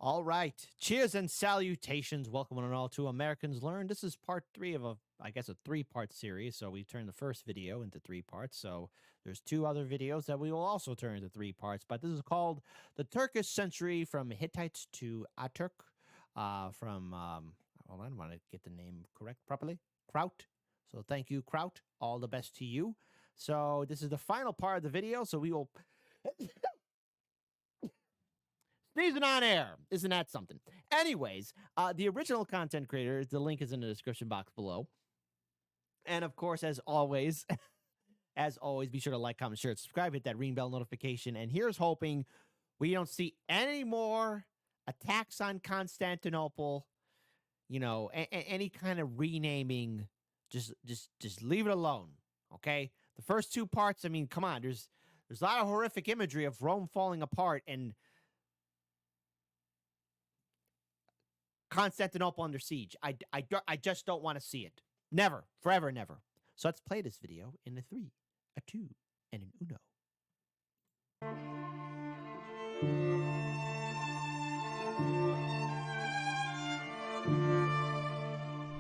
All right. Cheers and salutations. Welcome one and all to Americans Learn. This is part 3 of I guess, a 3-part series. So we turned the first video into 3 parts. So there's 2 other videos that we will also turn into 3 parts. But this is called The Turkish Century from Hittites to Ataturk. Hold on, I want to get the name correct properly. Kraut. So thank you, Kraut. All the best to you. So this is the final part of the video. So we will... Sneezing on air. Isn't that something? Anyways, the original content creator, the link is in the description box below. And of course, as always, be sure to like, comment, share, and subscribe, hit that ring bell notification. And here's hoping we don't see any more attacks on Constantinople, you know, any kind of renaming. Just leave it alone. Okay. The first 2 parts, I mean, come on, there's a lot of horrific imagery of Rome falling apart and Constantinople under siege. I just don't want to see it. Never. Forever, never. So let's play this video in a 3, a 2, and an uno.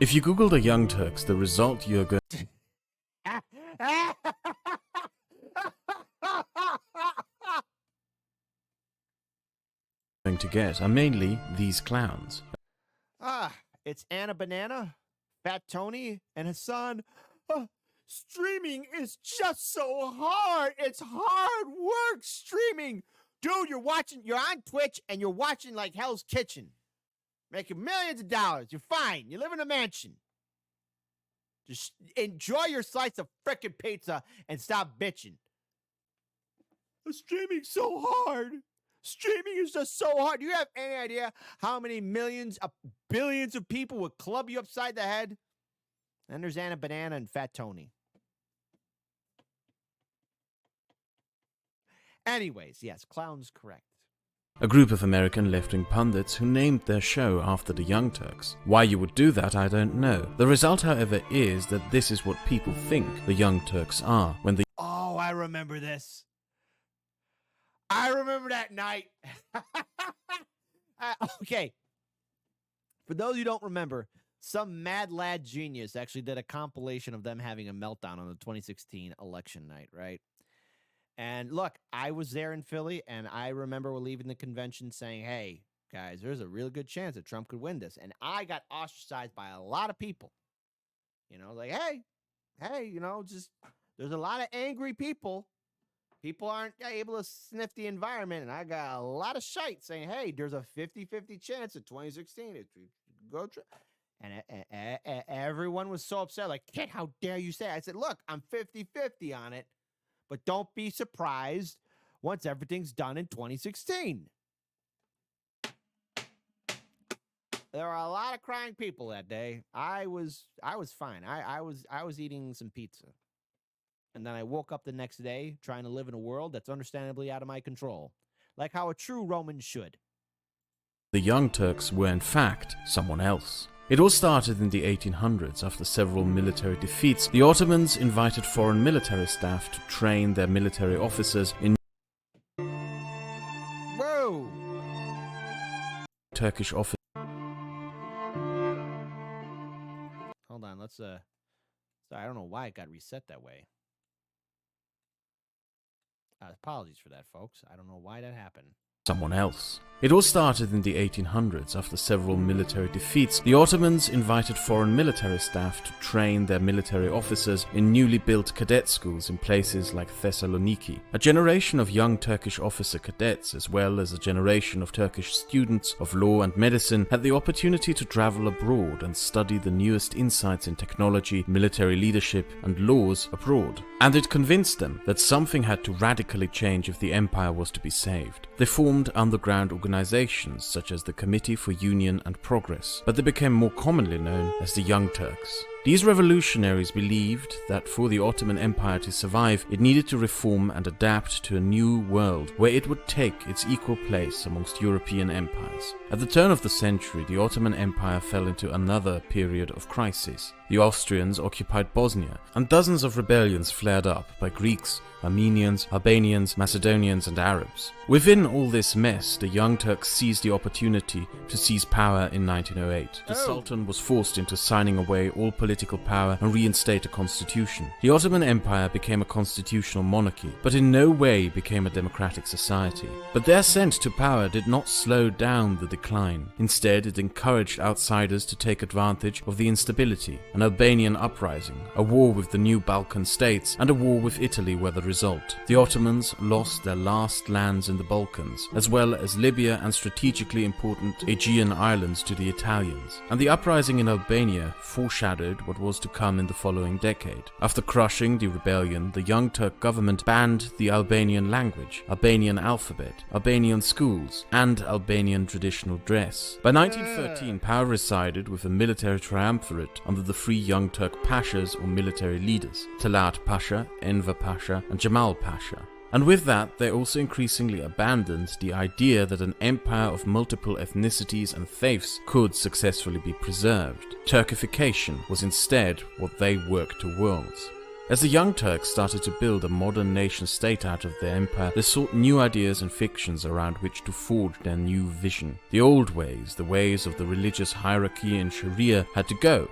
If you Google the Young Turks, the result you're going to get are mainly these clowns. It's Anna Banana, Fat Tony, and Hassan. Streaming is just so hard. It's hard work streaming. Dude, you're on Twitch and you're watching like Hell's Kitchen. Making millions of dollars. You're fine. You live in a mansion. Just enjoy your slice of frickin' pizza and stop bitching. Streaming's so hard. Streaming is just so hard. Do you have any idea how many millions of billions of people would club you upside the head? And there's Anna Banana and Fat Tony. Anyways, yes, clown's correct. A group of American left-wing pundits who named their show after the Young Turks. Why you would do that, I don't know. The result, however, is that this is what people think the Young Turks are when they... Oh, I remember this. I remember that night. Okay. For those who don't remember, some mad lad genius actually did a compilation of them having a meltdown on the 2016 election night, right? And look, I was there in Philly, and I remember leaving the convention saying, hey, guys, there's a real good chance that Trump could win this. And I got ostracized by a lot of people. You know, like, hey, you know, just there's a lot of angry people. People aren't able to sniff the environment, and I got a lot of shite saying, hey, there's a 50-50 chance in 2016 it go Trump. And everyone was so upset, like, kid, how dare you say it? I said, look, I'm 50-50 on it. But don't be surprised once everything's done in 2016. There were a lot of crying people that day. I was fine. I was eating some pizza. And then I woke up the next day trying to live in a world that's understandably out of my control. Like how a true Roman should. The Young Turks were in fact someone else. It all started in the 1800s after several military defeats. The Ottomans invited foreign military staff to train their military officers in Turkish officers. Hold on, let's sorry, I don't know why it got reset that way. Apologies for that, folks. I don't know why that happened. Someone else. It all started in the 1800s after several military defeats. The Ottomans invited foreign military staff to train their military officers in newly built cadet schools in places like Thessaloniki. A generation of young Turkish officer cadets, as well as a generation of Turkish students of law and medicine, had the opportunity to travel abroad and study the newest insights in technology, military leadership, and laws abroad. And it convinced them that something had to radically change if the empire was to be saved. They formed underground organizations such as the Committee for Union and Progress, but they became more commonly known as the Young Turks. These revolutionaries believed that for the Ottoman Empire to survive, it needed to reform and adapt to a new world where it would take its equal place amongst European empires. At the turn of the century, the Ottoman Empire fell into another period of crisis. The Austrians occupied Bosnia, and dozens of rebellions flared up by Greeks, Armenians, Albanians, Macedonians, and Arabs. Within all this mess, the Young Turks seized the opportunity to seize power in 1908. The Sultan was forced into signing away all political power and reinstate a constitution. The Ottoman Empire became a constitutional monarchy, but in no way became a democratic society. But their ascent to power did not slow down the decline. Instead, it encouraged outsiders to take advantage of the instability. An Albanian uprising, a war with the new Balkan states, and a war with Italy were the result. The Ottomans lost their last lands in the Balkans, as well as Libya and strategically important Aegean islands to the Italians. And the uprising in Albania foreshadowed what was to come in the following decade. After crushing the rebellion, the Young Turk government banned the Albanian language, Albanian alphabet, Albanian schools, and Albanian traditional dress. By 1913, power resided with a military triumvirate under the three Young Turk pashas or military leaders, Talat Pasha, Enver Pasha, and Jamal Pasha. And with that, they also increasingly abandoned the idea that an empire of multiple ethnicities and faiths could successfully be preserved. Turkification was instead what they worked towards. As the Young Turks started to build a modern nation-state out of their empire, they sought new ideas and fictions around which to forge their new vision. The old ways, the ways of the religious hierarchy and Sharia, had to go.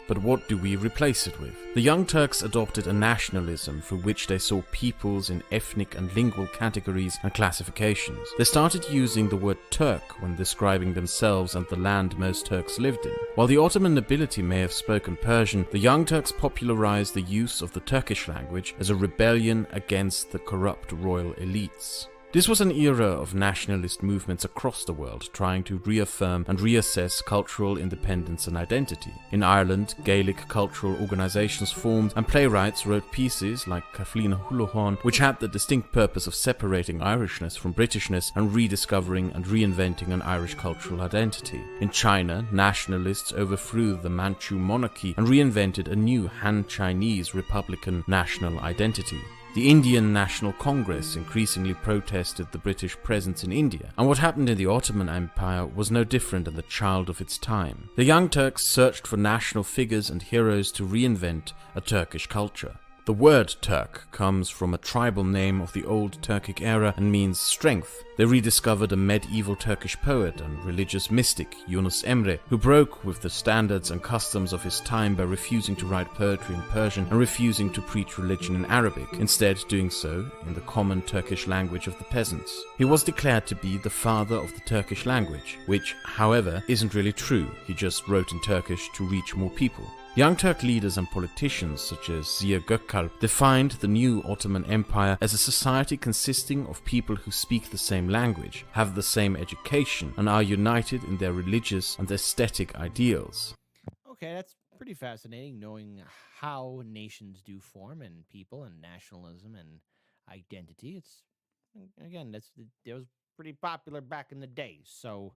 But what do we replace it with? The Young Turks adopted a nationalism through which they saw peoples in ethnic and lingual categories and classifications. They started using the word Turk when describing themselves and the land most Turks lived in. While the Ottoman nobility may have spoken Persian, the Young Turks popularized the use of the Turkish language as a rebellion against the corrupt royal elites. This was an era of nationalist movements across the world trying to reaffirm and reassess cultural independence and identity. In Ireland, Gaelic cultural organisations formed and playwrights wrote pieces like Kathleen Houlihan, which had the distinct purpose of separating Irishness from Britishness and rediscovering and reinventing an Irish cultural identity. In China, nationalists overthrew the Manchu monarchy and reinvented a new Han Chinese republican national identity. The Indian National Congress increasingly protested the British presence in India, and what happened in the Ottoman Empire was no different than the child of its time. The Young Turks searched for national figures and heroes to reinvent a Turkish culture. The word Turk comes from a tribal name of the old Turkic era and means strength. They rediscovered a medieval Turkish poet and religious mystic, Yunus Emre, who broke with the standards and customs of his time by refusing to write poetry in Persian and refusing to preach religion in Arabic, instead doing so in the common Turkish language of the peasants. He was declared to be the father of the Turkish language, which, however, isn't really true. He just wrote in Turkish to reach more people. Young Turk leaders and politicians such as Ziya Gökalp defined the new Ottoman Empire as a society consisting of people who speak the same language, have the same education, and are united in their religious and aesthetic ideals. Okay, that's pretty fascinating, knowing how nations do form and people and nationalism and identity. It's, again, that was pretty popular back in the day, so...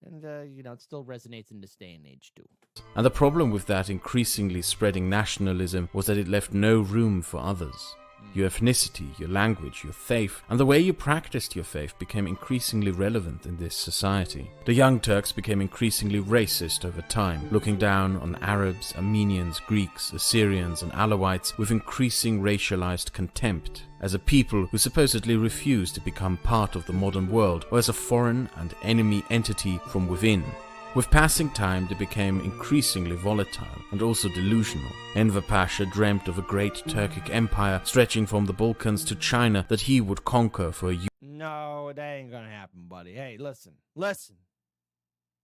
And, it still resonates in this day and age, too. And the problem with that increasingly spreading nationalism was that it left no room for others. Your ethnicity, your language, your faith, and the way you practiced your faith became increasingly relevant in this society. The Young Turks became increasingly racist over time, looking down on Arabs, Armenians, Greeks, Assyrians, and Alawites with increasing racialized contempt, as a people who supposedly refused to become part of the modern world, or as a foreign and enemy entity from within. With passing time, they became increasingly volatile and also delusional. Enver Pasha dreamt of a great Turkic empire stretching from the Balkans to China that he would conquer for a No, that ain't gonna happen, buddy. Hey, listen.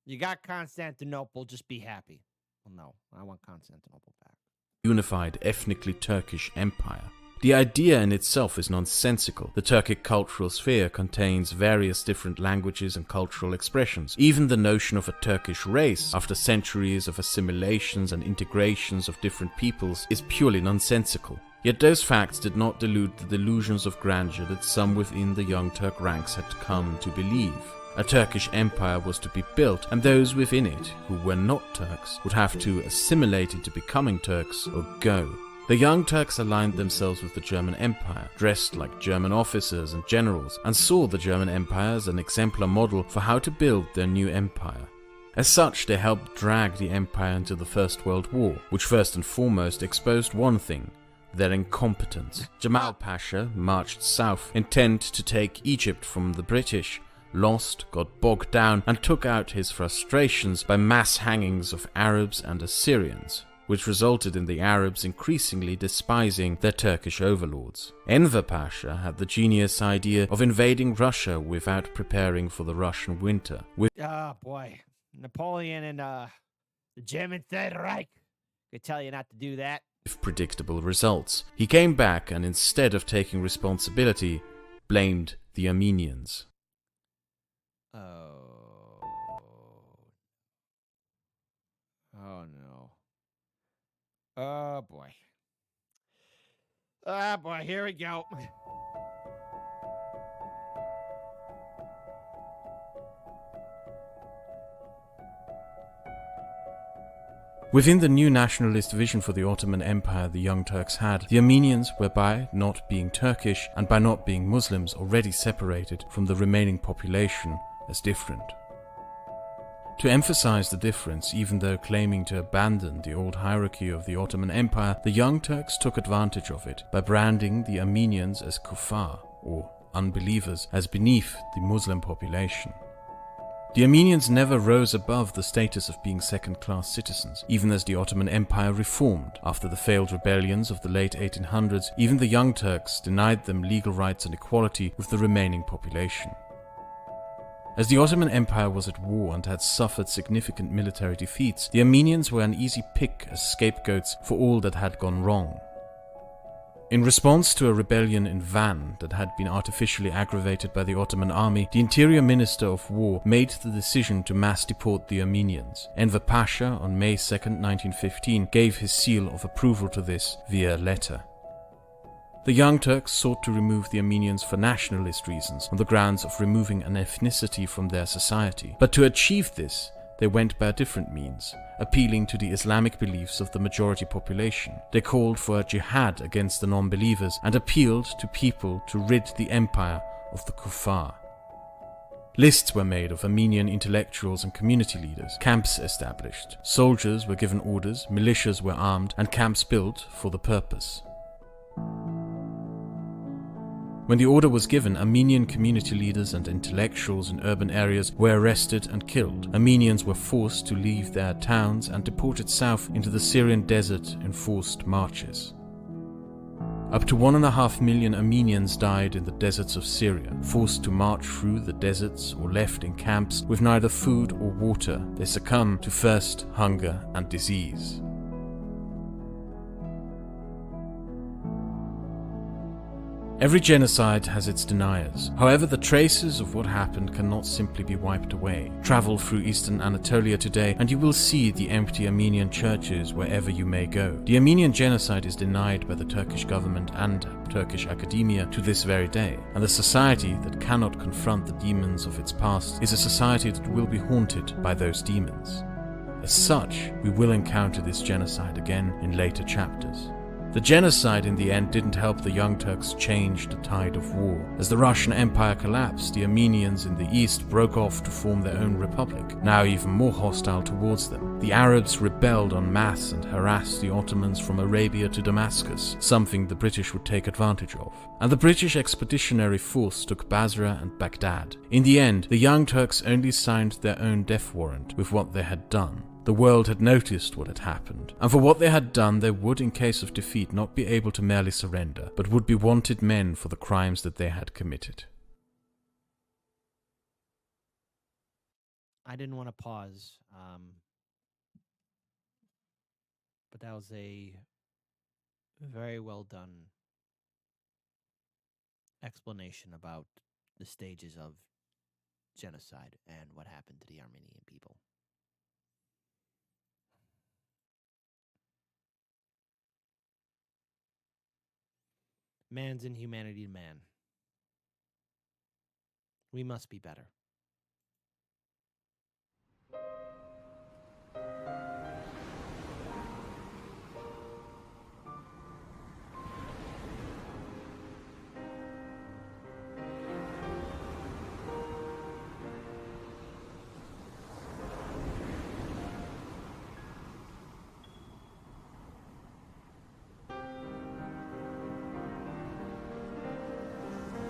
You got Constantinople, just be happy. Well, no, I want Constantinople back. unified ethnically Turkish empire. The idea in itself is nonsensical. The Turkic cultural sphere contains various different languages and cultural expressions. Even the notion of a Turkish race, after centuries of assimilations and integrations of different peoples, is purely nonsensical. Yet those facts did not delude the delusions of grandeur that some within the Young Turk ranks had come to believe. A Turkish empire was to be built, and those within it who were not Turks would have to assimilate into becoming Turks or go. The Young Turks aligned themselves with the German Empire, dressed like German officers and generals, and saw the German Empire as an exemplar model for how to build their new empire. As such, they helped drag the empire into the First World War, which first and foremost exposed one thing: their incompetence. Jamal Pasha marched south, intent to take Egypt from the British, lost, got bogged down, and took out his frustrations by mass hangings of Arabs and Assyrians, which resulted in the Arabs increasingly despising their Turkish overlords. Enver Pasha had the genius idea of invading Russia without preparing for the Russian winter. Oh, boy. Napoleon and the German Third Reich could tell you not to do that. With predictable results. He came back and instead of taking responsibility, blamed the Armenians. Oh. Oh, no. Oh, boy. Oh, boy, here we go. Within the new nationalist vision for the Ottoman Empire the Young Turks had, the Armenians were by not being Turkish and by not being Muslims already separated from the remaining population as different. To emphasize the difference, even though claiming to abandon the old hierarchy of the Ottoman Empire, the Young Turks took advantage of it by branding the Armenians as kuffar, or unbelievers, as beneath the Muslim population. The Armenians never rose above the status of being second-class citizens, even as the Ottoman Empire reformed. After the failed rebellions of the late 1800s, even the Young Turks denied them legal rights and equality with the remaining population. As the Ottoman Empire was at war and had suffered significant military defeats, the Armenians were an easy pick as scapegoats for all that had gone wrong. In response to a rebellion in Van that had been artificially aggravated by the Ottoman army, the Interior Minister of War made the decision to mass deport the Armenians. Enver Pasha, on May 2, 1915, gave his seal of approval to this via letter. The Young Turks sought to remove the Armenians for nationalist reasons, on the grounds of removing an ethnicity from their society. But to achieve this, they went by a different means, appealing to the Islamic beliefs of the majority population. They called for a jihad against the non-believers and appealed to people to rid the empire of the kuffar. Lists were made of Armenian intellectuals and community leaders, camps established, soldiers were given orders, militias were armed, and camps built for the purpose. When the order was given, Armenian community leaders and intellectuals in urban areas were arrested and killed. Armenians were forced to leave their towns and deported south into the Syrian desert in forced marches. Up to 1.5 million Armenians died in the deserts of Syria, forced to march through the deserts or left in camps with neither food or water. They succumbed to thirst, hunger, and disease. Every genocide has its deniers. However, the traces of what happened cannot simply be wiped away. Travel through eastern Anatolia today and you will see the empty Armenian churches wherever you may go. The Armenian genocide is denied by the Turkish government and Turkish academia to this very day, and the society that cannot confront the demons of its past is a society that will be haunted by those demons. As such, we will encounter this genocide again in later chapters. The genocide in the end didn't help the Young Turks change the tide of war. As the Russian Empire collapsed, the Armenians in the east broke off to form their own republic, now even more hostile towards them. The Arabs rebelled en masse and harassed the Ottomans from Arabia to Damascus, something the British would take advantage of. And the British expeditionary force took Basra and Baghdad. In the end, the Young Turks only signed their own death warrant with what they had done. The world had noticed what had happened, and for what they had done they would, in case of defeat, not be able to merely surrender, but would be wanted men for the crimes that they had committed. I didn't want to pause, but that was a very well done explanation about the stages of genocide and what happened to the Armenian people. Man's inhumanity to man. We must be better.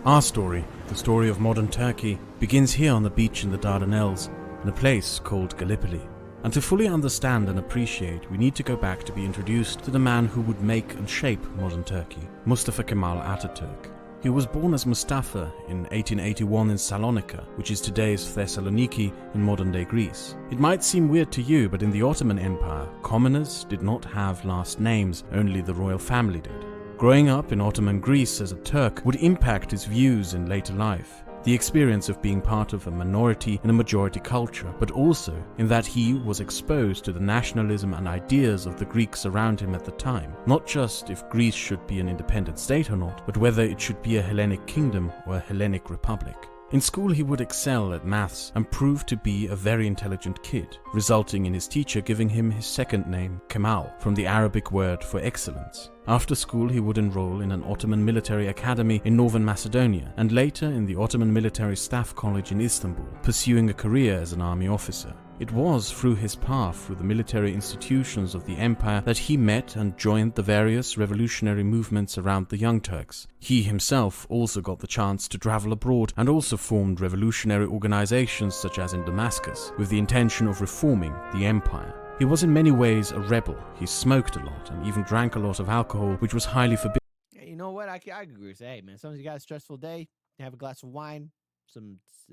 Our story, the story of modern Turkey, begins here on the beach in the Dardanelles, in a place called Gallipoli. And to fully understand and appreciate, we need to go back to be introduced to the man who would make and shape modern Turkey, Mustafa Kemal Atatürk. He was born as Mustafa in 1881 in Salonika, which is today's Thessaloniki in modern-day Greece. It might seem weird to you, but in the Ottoman Empire, commoners did not have last names, only the royal family did. Growing up in Ottoman Greece as a Turk would impact his views in later life. The experience of being part of a minority in a majority culture, but also in that he was exposed to the nationalism and ideas of the Greeks around him at the time. Not just if Greece should be an independent state or not, but whether it should be a Hellenic kingdom or a Hellenic republic. In school he would excel at maths and prove to be a very intelligent kid, resulting in his teacher giving him his second name, Kemal, from the Arabic word for excellence. After school he would enroll in an Ottoman military academy in northern Macedonia, and later in the Ottoman Military Staff College in Istanbul, pursuing a career as an army officer. It was through his path through the military institutions of the empire that he met and joined the various revolutionary movements around the Young Turks. He himself also got the chance to travel abroad and also formed revolutionary organizations such as in Damascus, with the intention of reforming the empire. He was in many ways a rebel. He smoked a lot and even drank a lot of alcohol, which was highly forbidden. Yeah, you know what? I agree with that. Hey, man, sometimes you got a stressful day, have a glass of wine,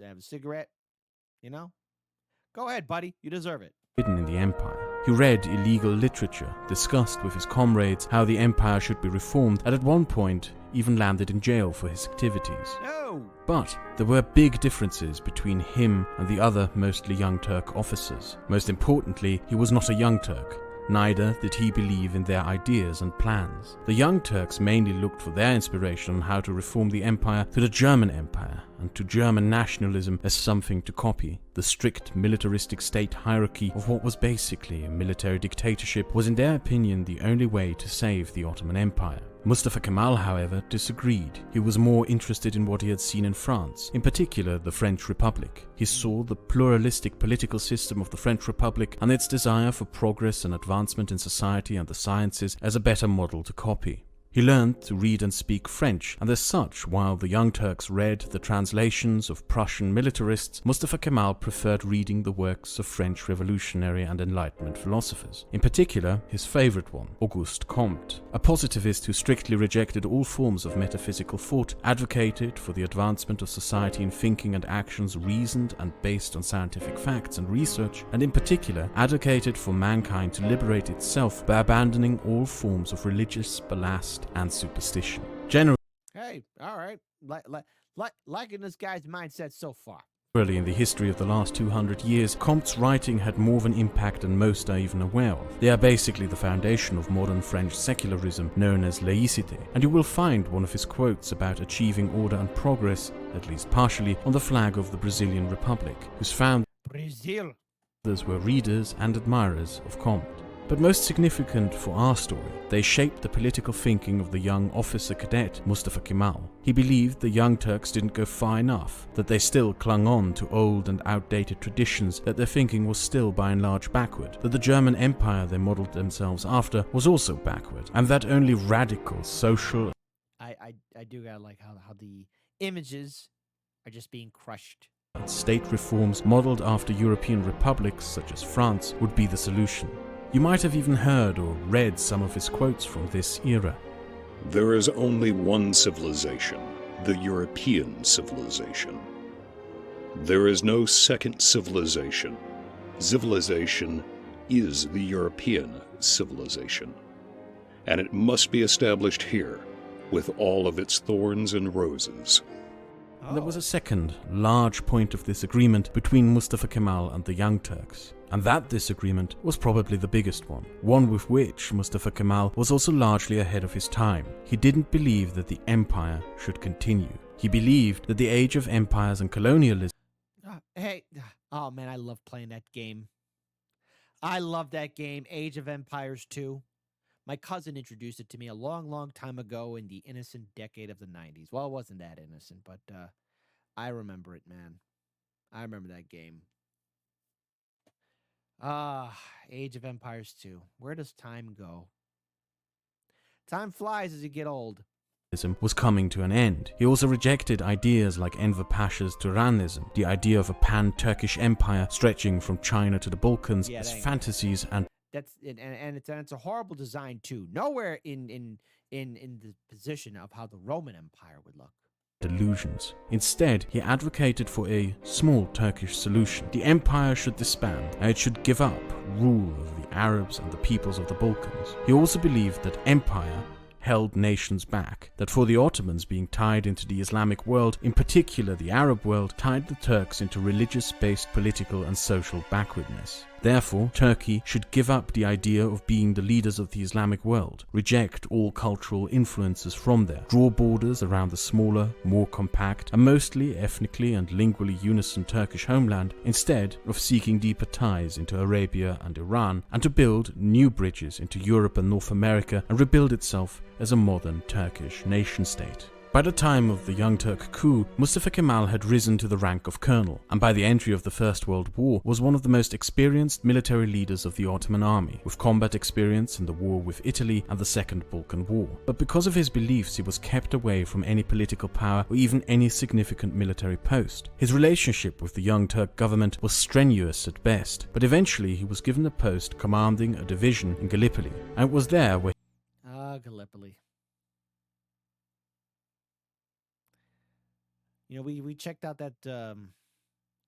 have a cigarette, you know? Go ahead, buddy. You deserve it. In the empire. He read illegal literature, discussed with his comrades how the empire should be reformed, and at one point even landed in jail for his activities. No! But there were big differences between him and the other mostly Young Turk officers. Most importantly, he was not a Young Turk. Neither did he believe in their ideas and plans. The Young Turks mainly looked for their inspiration on how to reform the empire to the German Empire and to German nationalism as something to copy. The strict militaristic state hierarchy of what was basically a military dictatorship was in their opinion the only way to save the Ottoman Empire. Mustafa Kemal, however, disagreed. He was more interested in what he had seen in France, in particular the French Republic. He saw the pluralistic political system of the French Republic and its desire for progress and advancement in society and the sciences as a better model to copy. He learned to read and speak French, and as such, while the Young Turks read the translations of Prussian militarists, Mustafa Kemal preferred reading the works of French revolutionary and Enlightenment philosophers. In particular, his favorite one, Auguste Comte, a positivist who strictly rejected all forms of metaphysical thought, advocated for the advancement of society in thinking and actions reasoned and based on scientific facts and research, and in particular, advocated for mankind to liberate itself by abandoning all forms of religious ballast and superstition. Hey, all right. Liking this guy's mindset so far. Generally, in the history of the last 200 years, Comte's writing had more of an impact than most are even aware of. They are basically the foundation of modern French secularism, known as laïcité, and you will find one of his quotes about achieving order and progress, at least partially, on the flag of the Brazilian Republic, whose founders were readers and admirers of Comte. But most significant for our story, they shaped the political thinking of the young officer cadet Mustafa Kemal. He believed the Young Turks didn't go far enough, that they still clung on to old and outdated traditions, that their thinking was still by and large backward, that the German Empire they modeled themselves after was also backward, and that only radical social... I do gotta like how the images are just being crushed. And state reforms modeled after European republics such as France would be the solution. You might have even heard or read some of his quotes from this era. There is only one civilization, the European civilization. There is no second civilization. Civilization is the European civilization. And it must be established here, with all of its thorns and roses. There was a second, large point of disagreement between Mustafa Kemal and the Young Turks. And that disagreement was probably the biggest one with which Mustafa Kemal was also largely ahead of his time. He didn't believe that the empire should continue. He believed that the age of empires and colonialism... Oh man, I love playing that game. I love that game, Age of Empires 2. My cousin introduced it to me a long, long time ago in the innocent decade of the 90s. Well, it wasn't that innocent, but I remember it, man. I remember that game. Age of Empires 2. Where does time go? Time flies as you get old. was coming to an end. He also rejected ideas like Enver Pasha's Turanism, the idea of a pan-Turkish empire stretching from China to the Balkans, as fantasies and it's a horrible design too. Nowhere in the position of how the Roman Empire would look. delusions. Instead, he advocated for a small Turkish solution. The empire should disband, and it should give up rule over the Arabs and the peoples of the Balkans. He also believed that empire held nations back, that for the Ottomans being tied into the Islamic world, in particular the Arab world, tied the Turks into religious-based political and social backwardness. Therefore, Turkey should give up the idea of being the leaders of the Islamic world, reject all cultural influences from there, draw borders around the smaller, more compact, and mostly ethnically and lingually unison Turkish homeland, instead of seeking deeper ties into Arabia and Iran, and to build new bridges into Europe and North America and rebuild itself as a modern Turkish nation-state. By the time of the Young Turk coup, Mustafa Kemal had risen to the rank of colonel, and by the entry of the First World War was one of the most experienced military leaders of the Ottoman army, with combat experience in the war with Italy and the Second Balkan War. But because of his beliefs, he was kept away from any political power or even any significant military post. His relationship with the Young Turk government was strenuous at best, but eventually he was given a post commanding a division in Gallipoli, and it was there where Gallipoli. You know, we checked out that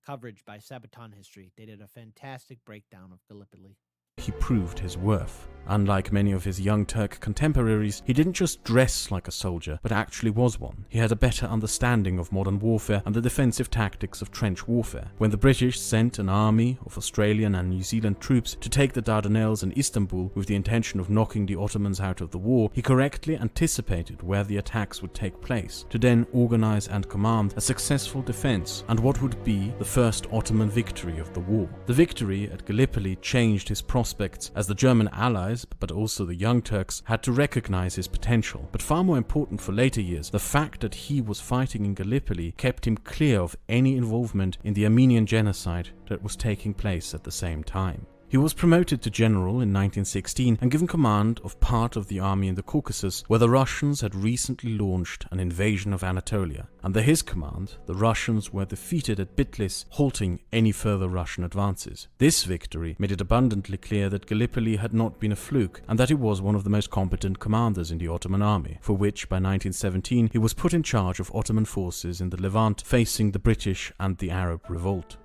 coverage by Sabaton History. They did a fantastic breakdown of Gallipoli. he proved his worth. Unlike many of his Young Turk contemporaries, he didn't just dress like a soldier, but actually was one. He had a better understanding of modern warfare and the defensive tactics of trench warfare. When the British sent an army of Australian and New Zealand troops to take the Dardanelles and Istanbul with the intention of knocking the Ottomans out of the war, he correctly anticipated where the attacks would take place, to then organize and command a successful defense and what would be the first Ottoman victory of the war. The victory at Gallipoli changed his prospects, as the German allies, but also the Young Turks, had to recognize his potential. But far more important for later years, the fact that he was fighting in Gallipoli kept him clear of any involvement in the Armenian genocide that was taking place at the same time. He was promoted to general in 1916 and given command of part of the army in the Caucasus, where the Russians had recently launched an invasion of Anatolia. Under his command, the Russians were defeated at Bitlis, halting any further Russian advances. This victory made it abundantly clear that Gallipoli had not been a fluke, and that he was one of the most competent commanders in the Ottoman army, for which by 1917 he was put in charge of Ottoman forces in the Levant, facing the British and the Arab revolt.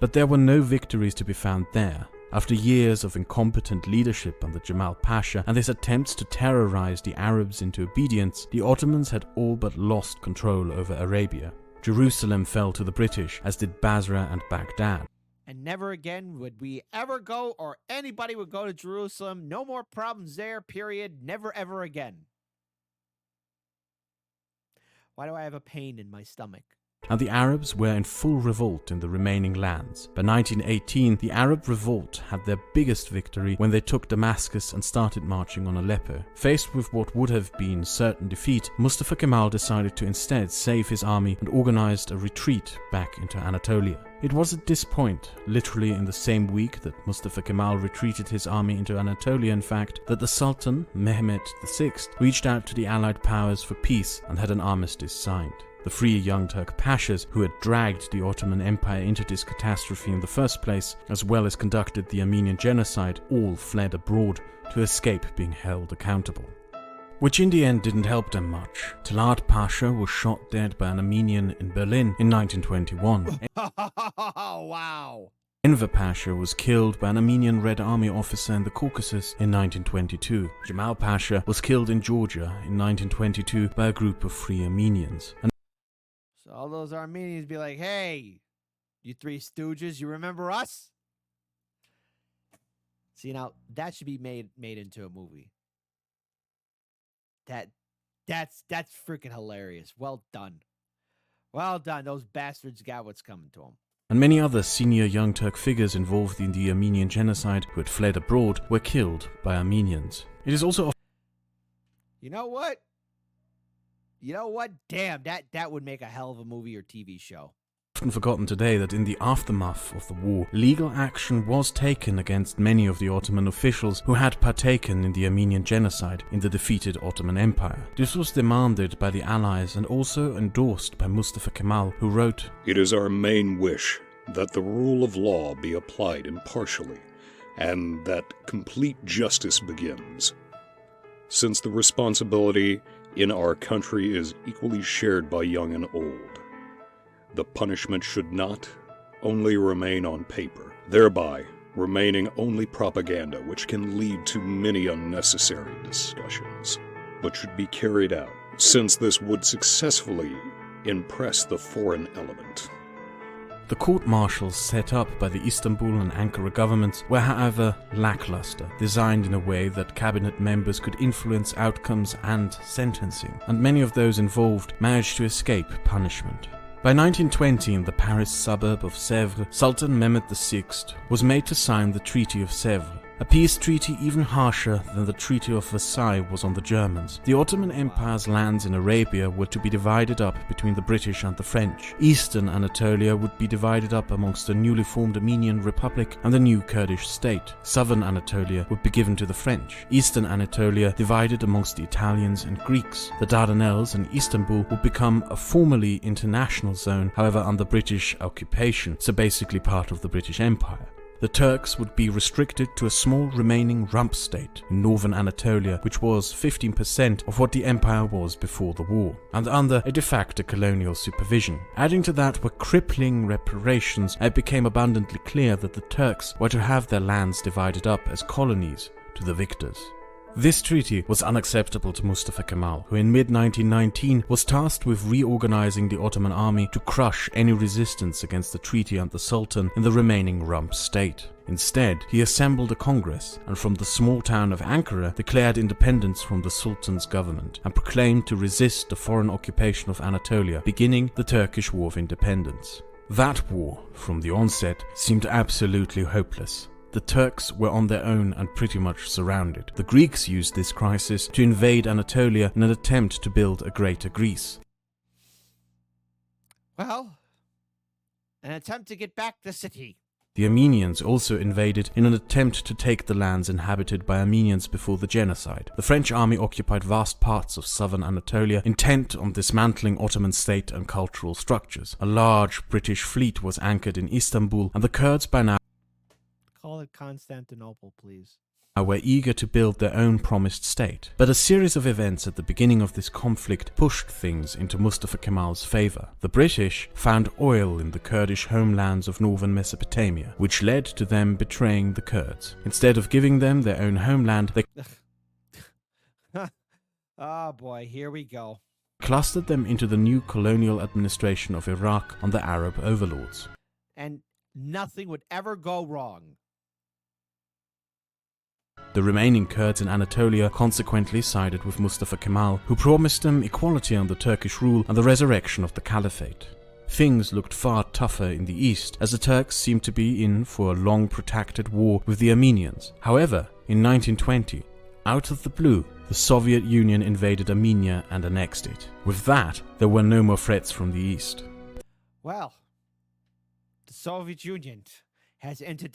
But there were no victories to be found there. After years of incompetent leadership under Jamal Pasha and his attempts to terrorize the Arabs into obedience, the Ottomans had all but lost control over Arabia. Jerusalem fell to the British, as did Basra and Baghdad. And never again would we ever go, or anybody would go to Jerusalem. No more problems there, period. Never ever again. Why do I have a pain in my stomach? And the Arabs were in full revolt in the remaining lands. By 1918, the Arab revolt had their biggest victory when they took Damascus and started marching on Aleppo. Faced with what would have been certain defeat, Mustafa Kemal decided to instead save his army and organized a retreat back into Anatolia. It was at this point, literally in the same week that Mustafa Kemal retreated his army into Anatolia in fact, that the Sultan, Mehmed VI, reached out to the Allied powers for peace and had an armistice signed. The three Young Turk Pashas, who had dragged the Ottoman Empire into this catastrophe in the first place, as well as conducted the Armenian genocide, all fled abroad to escape being held accountable. Which in the end didn't help them much. Talat Pasha was shot dead by an Armenian in Berlin in 1921. Wow. Enver Pasha was killed by an Armenian Red Army officer in the Caucasus in 1922. Jamal Pasha was killed in Georgia in 1922 by a group of free Armenians. So all those Armenians be like, hey, you three stooges, you remember us? See, now that should be made into a movie. That's freaking hilarious. Well done. Well done. Those bastards got what's coming to them. And many other senior Young Turk figures involved in the Armenian genocide who had fled abroad were killed by Armenians. It is also You know what? Damn, that would make a hell of a movie or TV show. Often forgotten today that in the aftermath of the war, legal action was taken against many of the Ottoman officials who had partaken in the Armenian genocide in the defeated Ottoman Empire. This was demanded by the Allies and also endorsed by Mustafa Kemal, who wrote, It is our main wish that the rule of law be applied impartially, and that complete justice begins. Since the responsibility in our country is equally shared by young and old, the punishment should not only remain on paper, thereby remaining only propaganda which can lead to many unnecessary discussions, but should be carried out, since this would successfully impress the foreign element. The court-martials set up by the Istanbul and Ankara governments were, however, lackluster, designed in a way that cabinet members could influence outcomes and sentencing, and many of those involved managed to escape punishment. By 1920, in the Paris suburb of Sèvres, Sultan Mehmed VI was made to sign the Treaty of Sèvres, a peace treaty even harsher than the Treaty of Versailles was on the Germans. The Ottoman Empire's lands in Arabia were to be divided up between the British and the French. Eastern Anatolia would be divided up amongst the newly formed Armenian Republic and the new Kurdish state. Southern Anatolia would be given to the French. Eastern Anatolia divided amongst the Italians and Greeks. The Dardanelles and Istanbul would become a formerly international zone, however under British occupation, so basically part of the British Empire. The Turks would be restricted to a small remaining rump state in northern Anatolia, which was 15% of what the empire was before the war, and under a de facto colonial supervision. Adding to that were crippling reparations, and it became abundantly clear that the Turks were to have their lands divided up as colonies to the victors. This treaty was unacceptable to Mustafa Kemal, who in mid-1919 was tasked with reorganizing the Ottoman army to crush any resistance against the treaty and the Sultan in the remaining rump state. Instead, he assembled a congress and from the small town of Ankara declared independence from the Sultan's government and proclaimed to resist the foreign occupation of Anatolia, beginning the Turkish War of Independence. That war, from the onset, seemed absolutely hopeless. The Turks were on their own and pretty much surrounded. The Greeks used this crisis to invade Anatolia in an attempt to build a greater Greece. Well, an attempt to get back the city. The Armenians also invaded in an attempt to take the lands inhabited by Armenians before the genocide. The French army occupied vast parts of southern Anatolia, intent on dismantling Ottoman state and cultural structures. A large British fleet was anchored in Istanbul, and the Kurds by now Call it Constantinople, please. were eager to build their own promised state. But a series of events at the beginning of this conflict pushed things into Mustafa Kemal's favor. The British found oil in the Kurdish homelands of northern Mesopotamia, which led to them betraying the Kurds. Instead of giving them their own homeland, they Oh boy, here we go. clustered them into the new colonial administration of Iraq under Arab overlords. And nothing would ever go wrong. The remaining Kurds in Anatolia consequently sided with Mustafa Kemal, who promised them equality under Turkish rule and the resurrection of the Caliphate. Things looked far tougher in the east, as the Turks seemed to be in for a long protracted war with the Armenians. However, in 1920, out of the blue, the Soviet Union invaded Armenia and annexed it. With that, there were no more threats from the east. Well, the Soviet Union has entered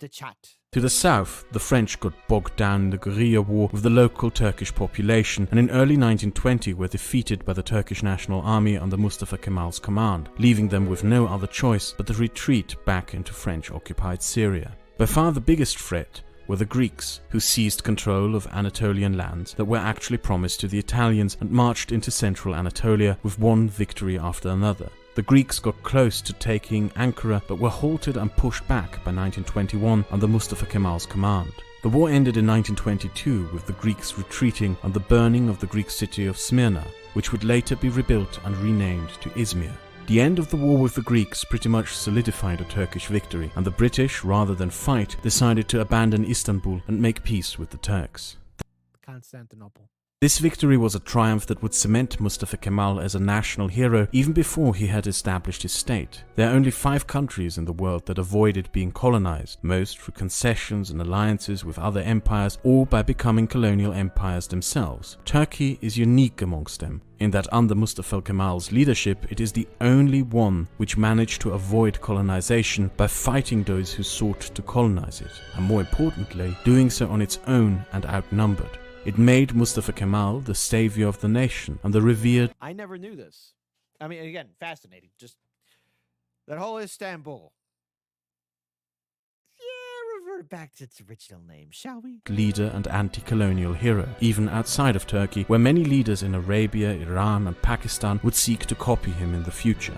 the chat. To the south, the French got bogged down in the guerrilla war with the local Turkish population, and in early 1920 were defeated by the Turkish National Army under Mustafa Kemal's command, leaving them with no other choice but to retreat back into French-occupied Syria. By far the biggest threat were the Greeks, who seized control of Anatolian lands that were actually promised to the Italians and marched into central Anatolia with one victory after another. The Greeks got close to taking Ankara but were halted and pushed back by 1921 under Mustafa Kemal's command. The war ended in 1922 with the Greeks retreating and the burning of the Greek city of Smyrna, which would later be rebuilt and renamed to Izmir. The end of the war with the Greeks pretty much solidified a Turkish victory, and the British, rather than fight, decided to abandon Istanbul and make peace with the Turks. Constantinople. This victory was a triumph that would cement Mustafa Kemal as a national hero even before he had established his state. There are only 5 countries in the world that avoided being colonized, most through concessions and alliances with other empires or by becoming colonial empires themselves. Turkey is unique amongst them, in that under Mustafa Kemal's leadership it is the only one which managed to avoid colonization by fighting those who sought to colonize it, and more importantly, doing so on its own and outnumbered. It made Mustafa Kemal the savior of the nation and the revered... I never knew this. I mean, again, fascinating. Just that whole Istanbul. Yeah, revert back to its original name, shall we? ...leader and anti-colonial hero, even outside of Turkey, where many leaders in Arabia, Iran and Pakistan would seek to copy him in the future.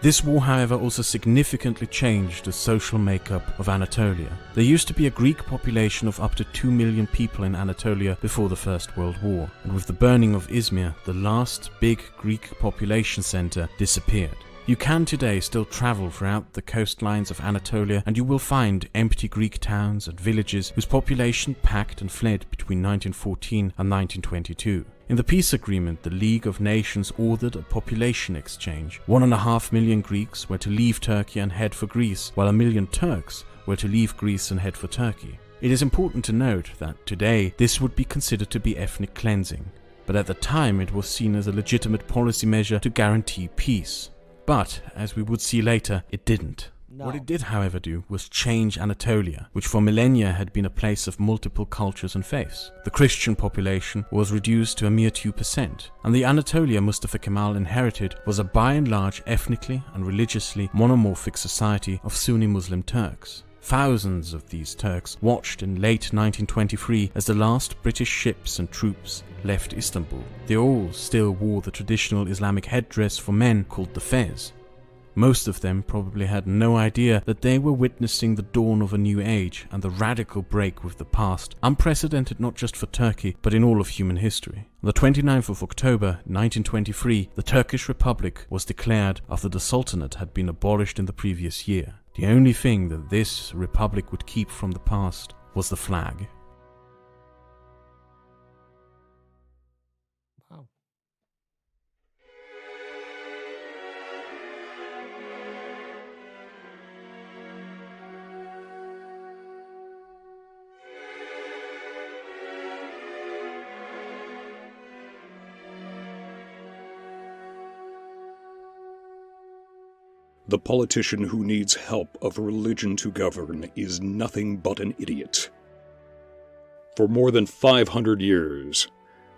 This war, however, also significantly changed the social makeup of Anatolia. There used to be a Greek population of up to 2 million people in Anatolia before the First World War, and with the burning of Izmir, the last big Greek population center disappeared. You can today still travel throughout the coastlines of Anatolia, and you will find empty Greek towns and villages whose population packed and fled between 1914 and 1922. In the peace agreement, the League of Nations ordered a population exchange. 1.5 million Greeks were to leave Turkey and head for Greece, while 1 million Turks were to leave Greece and head for Turkey. It is important to note that today this would be considered to be ethnic cleansing, but at the time it was seen as a legitimate policy measure to guarantee peace. But, as we would see later, it didn't. No. What it did, however, do was change Anatolia, which for millennia had been a place of multiple cultures and faiths. The Christian population was reduced to a mere 2%, and the Anatolia Mustafa Kemal inherited was a by and large ethnically and religiously monomorphic society of Sunni Muslim Turks. Thousands of these Turks watched in late 1923 as the last British ships and troops left Istanbul. They all still wore the traditional Islamic headdress for men called the fez. Most of them probably had no idea that they were witnessing the dawn of a new age and the radical break with the past, unprecedented not just for Turkey, but in all of human history. On the 29th of October 1923, the Turkish Republic was declared after the Sultanate had been abolished in the previous year. The only thing that this republic would keep from the past was the flag. Wow. The politician who needs help of religion to govern is nothing but an idiot. For more than 500 years,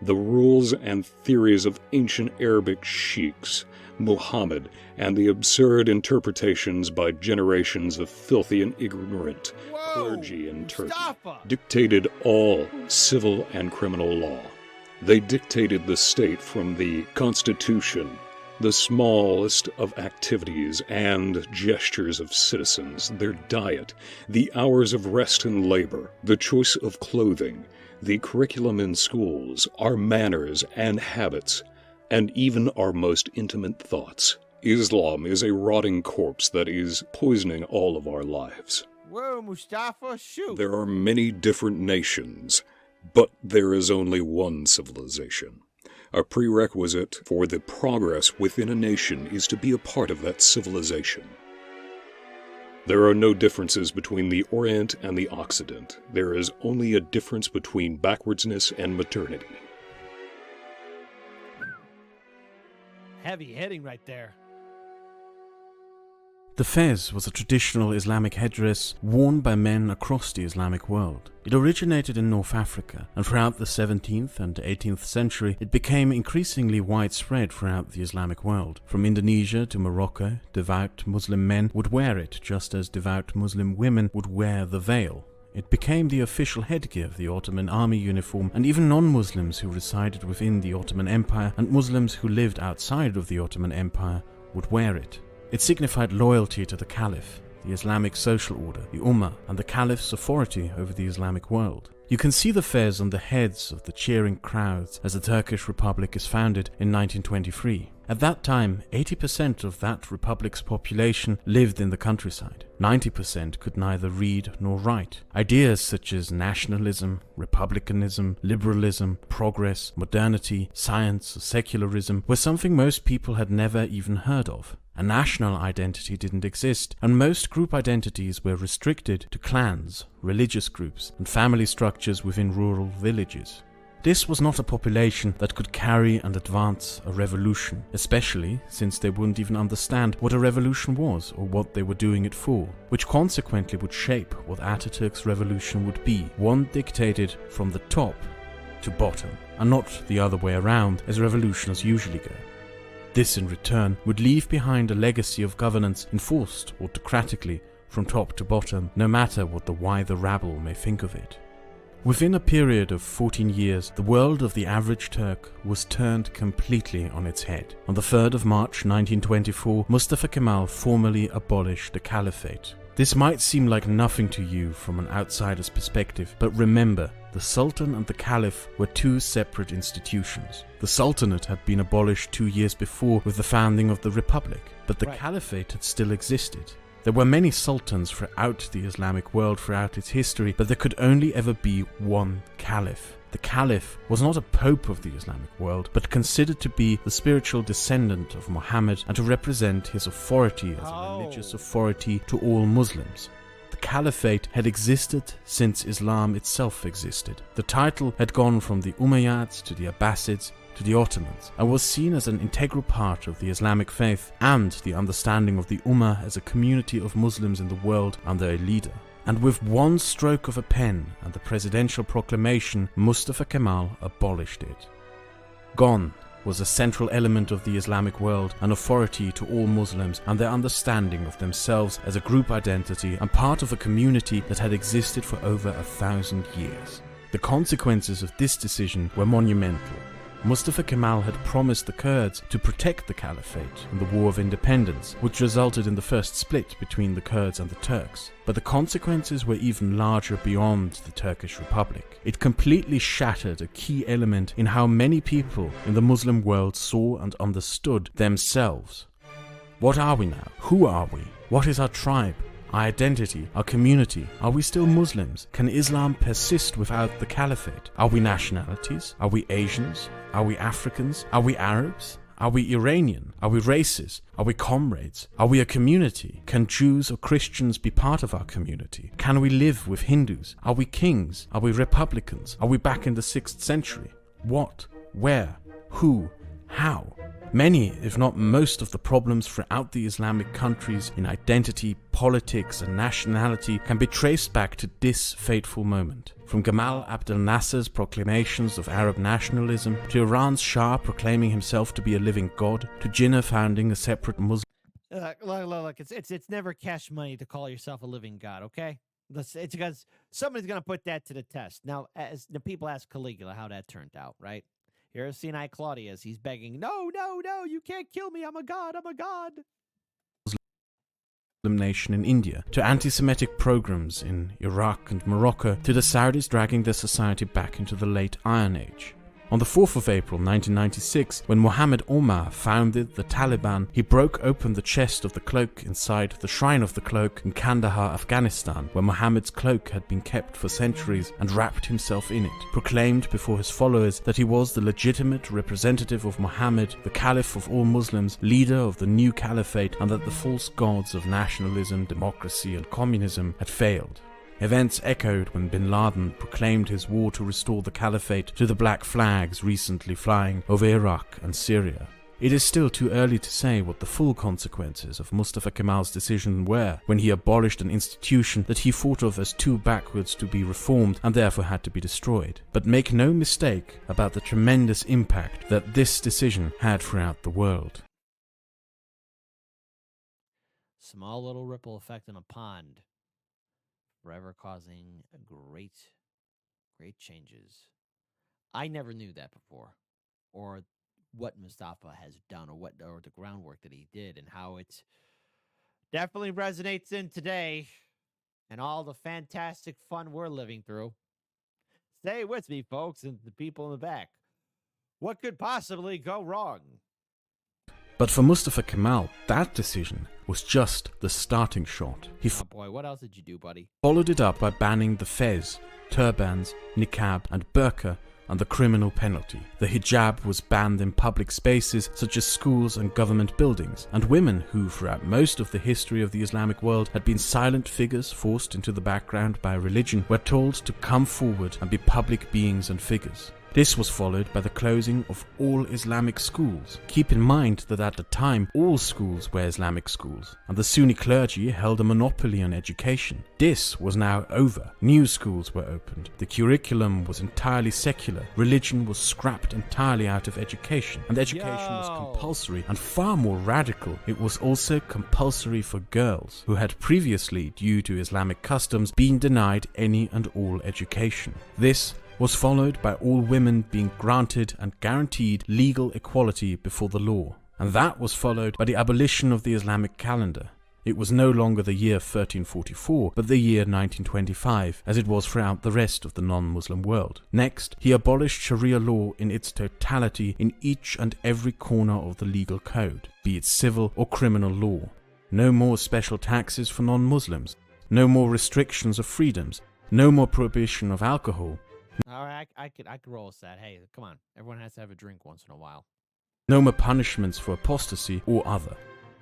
the rules and theories of ancient Arabic sheiks, Muhammad, and the absurd interpretations by generations of filthy and ignorant clergy in Turkey dictated all civil and criminal law. They dictated the state from the Constitution, the smallest of activities and gestures of citizens, their diet, the hours of rest and labor, the choice of clothing, the curriculum in schools, our manners and habits, and even our most intimate thoughts. Islam is a rotting corpse that is poisoning all of our lives. Whoa, Mustafa, shoot! There are many different nations, but there is only one civilization. A prerequisite for the progress within a nation is to be a part of that civilization. There are no differences between the Orient and the Occident. There is only a difference between backwardsness and modernity. Heavy hitting right there. The fez was a traditional Islamic headdress worn by men across the Islamic world. It originated in North Africa, and throughout the 17th and 18th century it became increasingly widespread throughout the Islamic world. From Indonesia to Morocco, devout Muslim men would wear it just as devout Muslim women would wear the veil. It became the official headgear of the Ottoman army uniform, and even non-Muslims who resided within the Ottoman Empire and Muslims who lived outside of the Ottoman Empire would wear it. It signified loyalty to the Caliph, the Islamic social order, the Ummah, and the Caliph's authority over the Islamic world. You can see the fez on the heads of the cheering crowds as the Turkish Republic is founded in 1923. At that time, 80% of that republic's population lived in the countryside. 90% could neither read nor write. Ideas such as nationalism, republicanism, liberalism, progress, modernity, science, or secularism were something most people had never even heard of. A national identity didn't exist, and most group identities were restricted to clans, religious groups, and family structures within rural villages. This was not a population that could carry and advance a revolution, especially since they wouldn't even understand what a revolution was or what they were doing it for, which consequently would shape what Ataturk's revolution would be, one dictated from the top to bottom, and not the other way around as revolutions usually go. This in return would leave behind a legacy of governance enforced autocratically from top to bottom, no matter what the wider rabble may think of it. Within a period of 14 years, the world of the average Turk was turned completely on its head. On the 3rd of March 1924, Mustafa Kemal formally abolished the caliphate. This might seem like nothing to you from an outsider's perspective, but remember, the Sultan and the Caliph were two separate institutions. The Sultanate had been abolished 2 years before with the founding of the Republic, but the Caliphate had still existed. There were many sultans throughout the Islamic world throughout its history, but there could only ever be one caliph. The caliph was not a pope of the Islamic world, but considered to be the spiritual descendant of Muhammad and to represent his authority as a religious authority to all Muslims. The caliphate had existed since Islam itself existed. The title had gone from the Umayyads to the Abbasids to the Ottomans, and was seen as an integral part of the Islamic faith and the understanding of the Ummah as a community of Muslims in the world under a leader. And with one stroke of a pen and the presidential proclamation, Mustafa Kemal abolished it. Gone was a central element of the Islamic world, an authority to all Muslims and their understanding of themselves as a group identity and part of a community that had existed for over 1,000 years. The consequences of this decision were monumental. Mustafa Kemal had promised the Kurds to protect the caliphate in the War of Independence, which resulted in the first split between the Kurds and the Turks. But the consequences were even larger beyond the Turkish Republic. It completely shattered a key element in how many people in the Muslim world saw and understood themselves. What are we now? Who are we? What is our tribe? Our identity, our community? Are we still Muslims? Can Islam persist without the caliphate? Are we nationalities? Are we Asians? Are we Africans? Are we Arabs? Are we Iranian? Are we races? Are we comrades? Are we a community? Can Jews or Christians be part of our community? Can we live with Hindus? Are we kings? Are we republicans? Are we back in the 6th century? What? Where? Who? How? Many, if not most, of the problems throughout the Islamic countries in identity, politics, and nationality can be traced back to this fateful moment. From Gamal Abdel Nasser's proclamations of Arab nationalism, to Iran's Shah proclaiming himself to be a living god, to Jinnah founding a separate Muslim. Look, it's never cash money to call yourself a living god, okay? It's because somebody's going to put that to the test. Now, as the people ask Caligula how that turned out, right? Here's Sinai Claudius. He's begging, no, you can't kill me. I'm a god. Nation in India, to anti-Semitic pogroms in Iraq and Morocco, to the Saudis dragging their society back into the late Iron Age. On the 4th of April 1996, when Mohammed Omar founded the Taliban, he broke open the chest of the cloak inside the Shrine of the Cloak in Kandahar, Afghanistan, where Muhammad's cloak had been kept for centuries, and wrapped himself in it, proclaimed before his followers that he was the legitimate representative of Muhammad, the Caliph of all Muslims, leader of the new caliphate, and that the false gods of nationalism, democracy, and communism had failed. Events echoed when bin Laden proclaimed his war to restore the caliphate to the black flags recently flying over Iraq and Syria. It is still too early to say what the full consequences of Mustafa Kemal's decision were when he abolished an institution that he thought of as too backwards to be reformed and therefore had to be destroyed. But make no mistake about the tremendous impact that this decision had throughout the world. Small little ripple effect in a pond, forever causing great changes. I never knew that before, or what Mustafa has done, or the groundwork that he did, and how it definitely resonates in today, and all the fantastic fun we're living through. Stay with me, folks, and the people in the back. What could possibly go wrong? But for Mustafa Kemal, that decision was just the starting shot. He Oh boy, what else did you do, buddy? followed it up by banning the fez, turbans, niqab, and burqa and the criminal penalty. The hijab was banned in public spaces such as schools and government buildings, and women who, throughout most of the history of the Islamic world, had been silent figures forced into the background by religion, were told to come forward and be public beings and figures. This was followed by the closing of all Islamic schools. Keep in mind that at the time, all schools were Islamic schools, and the Sunni clergy held a monopoly on education. This was now over. New schools were opened. The curriculum was entirely secular. Religion was scrapped entirely out of education, and education was compulsory, and far more radical, it was also compulsory for girls, who had previously, due to Islamic customs, been denied any and all education. This was followed by all women being granted and guaranteed legal equality before the law. And that was followed by the abolition of the Islamic calendar. It was no longer the year 1344, but the year 1925, as it was throughout the rest of the non-Muslim world. Next, he abolished Sharia law in its totality in each and every corner of the legal code, be it civil or criminal law. No more special taxes for non-Muslims, no more restrictions of freedoms, no more prohibition of alcohol, All right, I could roll with that. Hey, come on. Everyone has to have a drink once in a while. no more punishments for apostasy or other.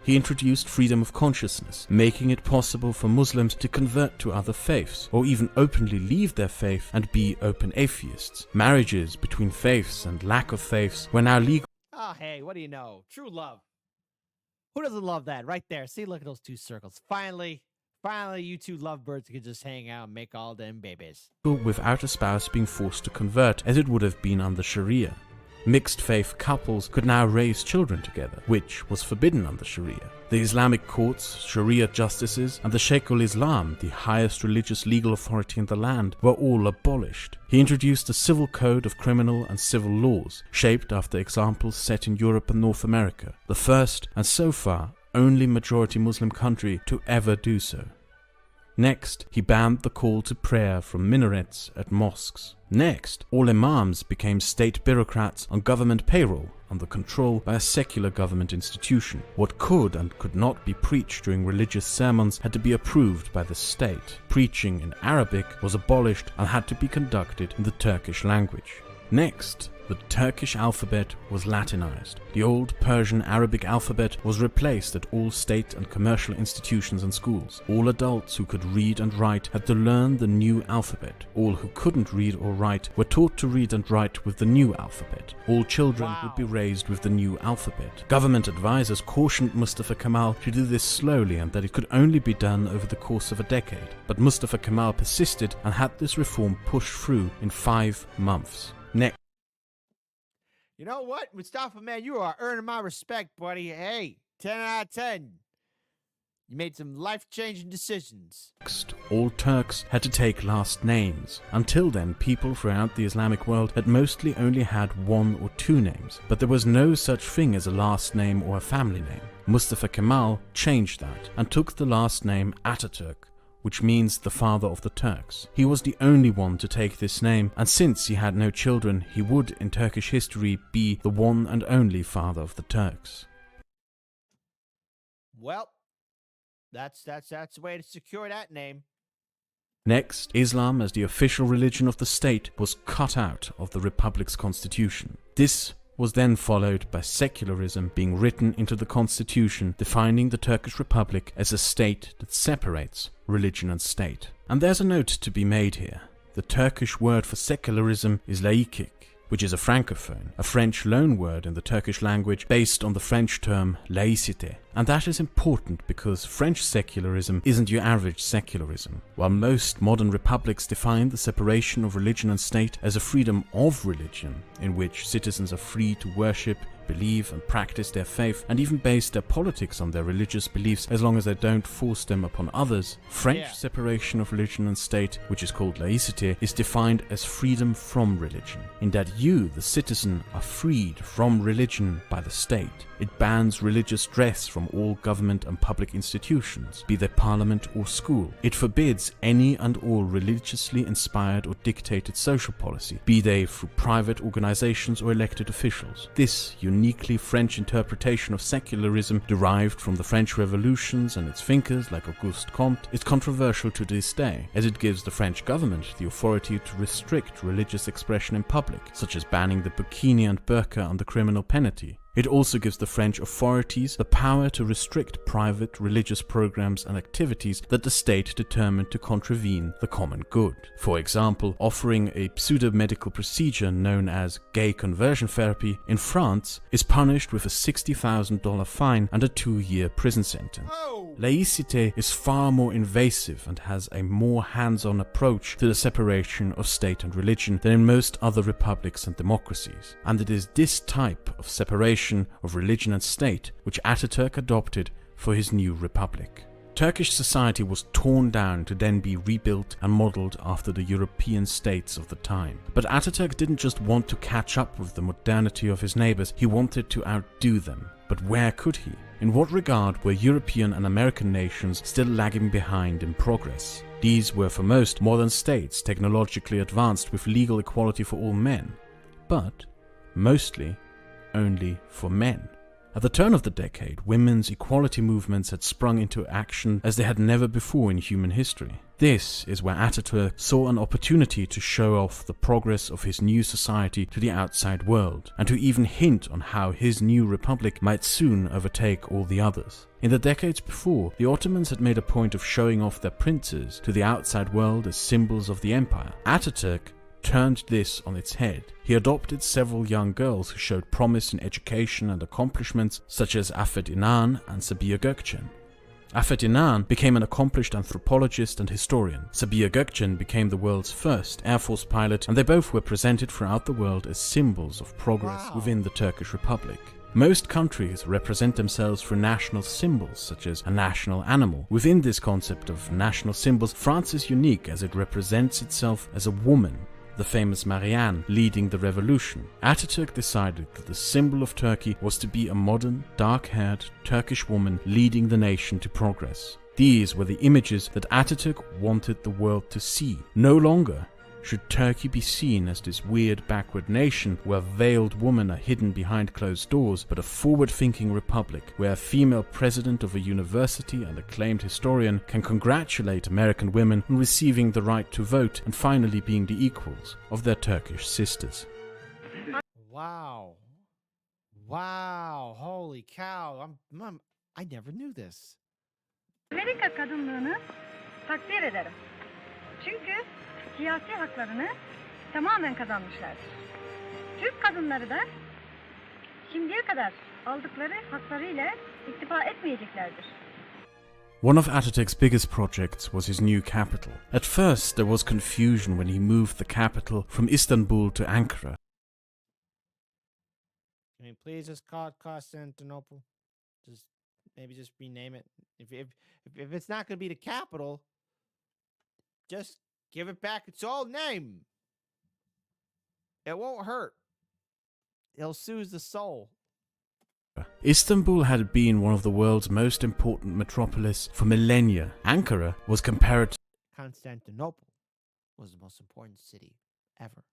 He introduced freedom of consciousness, making it possible for Muslims to convert to other faiths, or even openly leave their faith and be open atheists. Marriages between faiths and lack of faiths were now legal. Oh, hey, what do you know? True love. Who doesn't love that? Right there. See, look at those two circles. Finally, you two lovebirds can just hang out and make all them babies. Without a spouse being forced to convert, as it would have been under Sharia. Mixed faith couples could now raise children together, which was forbidden under Sharia. The Islamic courts, Sharia justices, and the Sheikhul Islam, the highest religious legal authority in the land, were all abolished. He introduced a civil code of criminal and civil laws, shaped after examples set in Europe and North America, the first, and so far, only majority Muslim country to ever do so. Next, he banned the call to prayer from minarets at mosques. Next, all imams became state bureaucrats on government payroll, under control by a secular government institution. What could and could not be preached during religious sermons had to be approved by the state. Preaching in Arabic was abolished and had to be conducted in the Turkish language. Next, the Turkish alphabet was Latinized. The old Persian Arabic alphabet was replaced at all state and commercial institutions and schools. All adults who could read and write had to learn the new alphabet. All who couldn't read or write were taught to read and write with the new alphabet. All children would be raised with the new alphabet. Government advisors cautioned Mustafa Kemal to do this slowly and that it could only be done over the course of a decade. But Mustafa Kemal persisted and had this reform pushed through in 5 months. Next, You know what, Mustafa, man, you are earning my respect, buddy. Hey, 10 out of 10. You made some life-changing decisions. all Turks had to take last names. Until then, people throughout the Islamic world had mostly only had 1 or 2 names, but there was no such thing as a last name or a family name. Mustafa Kemal changed that and took the last name Ataturk, which means the father of the Turks. He was the only one to take this name, and since he had no children, he would, in Turkish history, be the one and only father of the Turks. Well, that's the way to secure that name. Next, Islam as the official religion of the state was cut out of the Republic's constitution. This was then followed by secularism being written into the constitution, defining the Turkish Republic as a state that separates religion and state. And there's a note to be made here. The Turkish word for secularism is laikik, which is a francophone, a French loanword in the Turkish language based on the French term laïcité. And that is important because French secularism isn't your average secularism. While most modern republics define the separation of religion and state as a freedom of religion, in which citizens are free to worship, believe and practice their faith, and even base their politics on their religious beliefs as long as they don't force them upon others, French separation of religion and state, which is called laïcité, is defined as freedom from religion, in that you, the citizen, are freed from religion by the state. It bans religious dress from all government and public institutions, be they parliament or school. It forbids any and all religiously inspired or dictated social policy, be they through private organizations or elected officials. This unique uniquely French interpretation of secularism derived from the French Revolutions and its thinkers like Auguste Comte is controversial to this day, as it gives the French government the authority to restrict religious expression in public, such as banning the burkini and burqa under criminal penalty. It also gives the French authorities the power to restrict private religious programs and activities that the state determined to contravene the common good. For example, offering a pseudo-medical procedure known as gay conversion therapy in France is punished with a $60,000 fine and a 2-year prison sentence. Laïcité is far more invasive and has a more hands-on approach to the separation of state and religion than in most other republics and democracies, and it is this type of separation of religion and state which Ataturk adopted for his new republic. Turkish society was torn down to then be rebuilt and modelled after the European states of the time. But Ataturk didn't just want to catch up with the modernity of his neighbours, he wanted to outdo them. But where could he? In what regard were European and American nations still lagging behind in progress? These were for most modern states technologically advanced with legal equality for all men, but mostly only for men. At the turn of the decade, women's equality movements had sprung into action as they had never before in human history. This is where Ataturk saw an opportunity to show off the progress of his new society to the outside world, and to even hint on how his new republic might soon overtake all the others. In the decades before, the Ottomans had made a point of showing off their princes to the outside world as symbols of the empire. Ataturk turned this on its head. He adopted several young girls who showed promise in education and accomplishments, such as Afet İnan and Sabiha Gökçen. Afet İnan became an accomplished anthropologist and historian. Sabiha Gökçen became the world's first Air Force pilot, and they both were presented throughout the world as symbols of progress within the Turkish Republic. Most countries represent themselves through national symbols, such as a national animal. Within this concept of national symbols, France is unique as it represents itself as a woman, the famous Marianne leading the revolution. Ataturk decided that the symbol of Turkey was to be a modern, dark-haired Turkish woman leading the nation to progress. These were the images that Ataturk wanted the world to see. No longer should Turkey be seen as this weird backward nation where veiled women are hidden behind closed doors, but a forward-thinking republic where a female president of a university and acclaimed historian can congratulate American women on receiving the right to vote and finally being the equals of their Turkish sisters. Wow. Wow. Holy cow. I never knew this. Amerika kadınlığını takdir ederim. Çünkü siyasi haklarını tamamen kazanmışlardır. Türk kadınları da şimdiye kadar aldıkları haklarıyla iktifa etmeyeceklerdir. One of Ataturk's biggest projects was his new capital. At first, there was confusion when he moved the capital from Istanbul to Ankara. Can you please just call it Constantinople? Maybe just rename it. If it's not going to be the capital, just give it back its old name. It won't hurt. It'll soothe the soul. Istanbul had been one of the world's most important metropolis for millennia. Ankara was comparatively Constantinople was the most important city ever.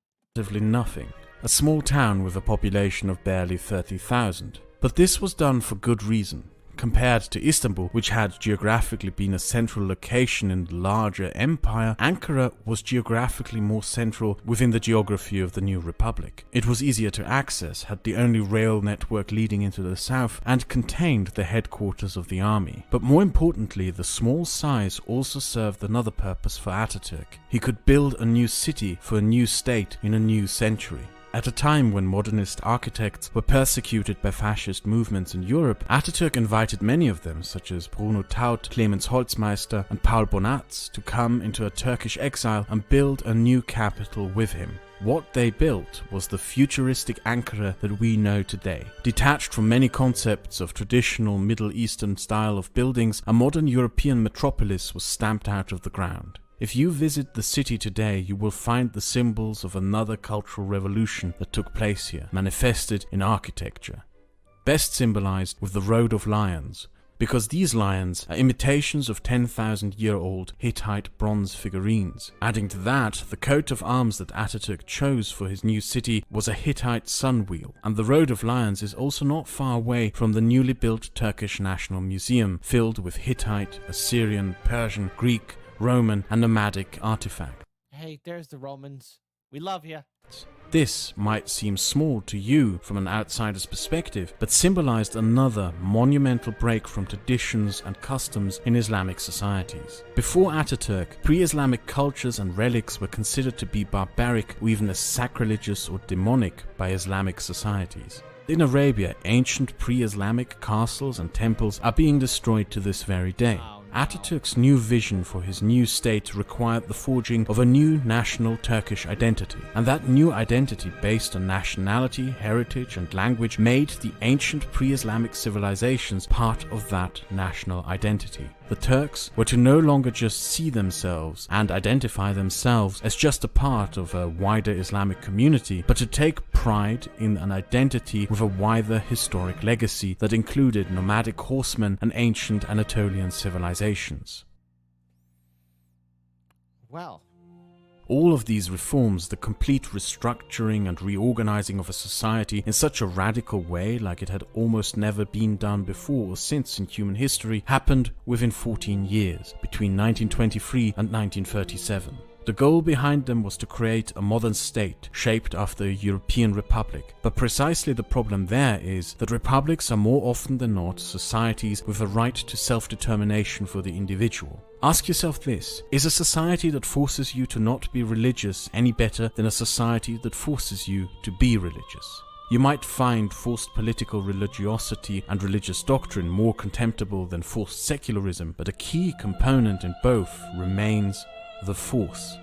Nothing, a small town with a population of barely 30,000. But this was done for good reason. Compared to Istanbul, which had geographically been a central location in the larger empire, Ankara was geographically more central within the geography of the new republic. It was easier to access, had the only rail network leading into the south, and contained the headquarters of the army. But more importantly, the small size also served another purpose for Ataturk. He could build a new city for a new state in a new century. At a time when modernist architects were persecuted by fascist movements in Europe, Ataturk invited many of them, such as Bruno Taut, Clemens Holzmeister and Paul Bonatz, to come into a Turkish exile and build a new capital with him. What they built was the futuristic Ankara that we know today. Detached from many concepts of traditional Middle Eastern style of buildings, a modern European metropolis was stamped out of the ground. If you visit the city today, you will find the symbols of another cultural revolution that took place here, manifested in architecture. Best symbolized with the Road of Lions, because these lions are imitations of 10,000-year-old Hittite bronze figurines. Adding to that, the coat of arms that Ataturk chose for his new city was a Hittite sun wheel, and the Road of Lions is also not far away from the newly built Turkish National Museum, filled with Hittite, Assyrian, Persian, Greek, Roman, and nomadic artifacts. Hey, there's the Romans. We love you. This might seem small to you from an outsider's perspective, but symbolized another monumental break from traditions and customs in Islamic societies. Before Ataturk, pre-Islamic cultures and relics were considered to be barbaric or even as sacrilegious or demonic by Islamic societies. In Arabia, ancient pre-Islamic castles and temples are being destroyed to this very day. Ataturk's new vision for his new state required the forging of a new national Turkish identity, and that new identity based on nationality, heritage and language made the ancient pre-Islamic civilizations part of that national identity. The Turks were to no longer just see themselves and identify themselves as just a part of a wider Islamic community, but to take pride in an identity with a wider historic legacy that included nomadic horsemen and ancient Anatolian civilizations. Well, all of these reforms, the complete restructuring and reorganizing of a society in such a radical way, like it had almost never been done before or since in human history, happened within 14 years, between 1923 and 1937. The goal behind them was to create a modern state shaped after a European republic. But precisely the problem there is that republics are more often than not societies with a right to self-determination for the individual. Ask yourself this: is a society that forces you to not be religious any better than a society that forces you to be religious? You might find forced political religiosity and religious doctrine more contemptible than forced secularism, but a key component in both remains the force.